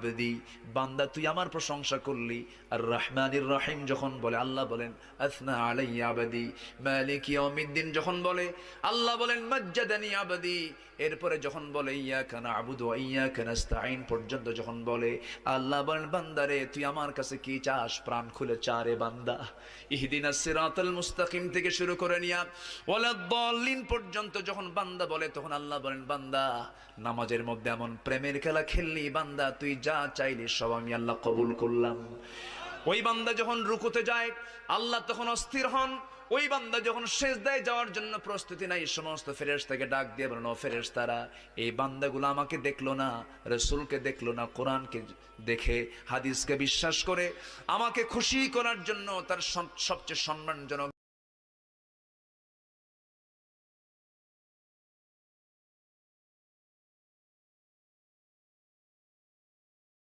আবদি, বান্দা তুই আমার প্রশংসা করলি। আর রহমানির রহিম যখন বলে আল্লাহ বলেন আসনা আলাইয়া আবদি। মালিক ইয়াউমিদ্দিন যখন বলে আল্লাহ বলেন মাজ্জাদানি আবদি। এরপরে যখন বলে ইয়াকা না'বুদু ওয়া ইয়াকা নাস্তাঈন পর্যন্ত যখন বলে আল্লাহ বলেন বান্দারে তুই আমার কাছে কি চাস, প্রাণ খুলে চা রে বান্দা। ইহদিনাস সিরাতাল মুস্তাকিম থেকে শুরু করে নিয়া ওয়ালাদ-দাল্লিন পর্যন্ত যখন বান্দা বলে তখন আল্লাহ বলেন বান্দা নামাজের মধ্যে এমন প্রেমের খেলা খেললি বান্দা, তুই যা চাইলি সব আমি আল্লাহ কবুল করলাম। ওই বান্দা যখন রুকুতে যায় আল্লাহ তখন অস্থির হন। ওই বান্দা যখন সিজদায় যাওয়ার জন্য প্রস্তুতি নাই, সমস্ত ফেরেশতাকে ডাক দিয়ে বলেন ও ফেরেশতারা, এই বান্দাগুলো আমাকে দেখলো না, রাসূলকে দেখলো না, কোরআনকে দেখে হাদিসকে বিশ্বাস করে আমাকে খুশি করার জন্য তার সবচেয়ে সম্মানজনক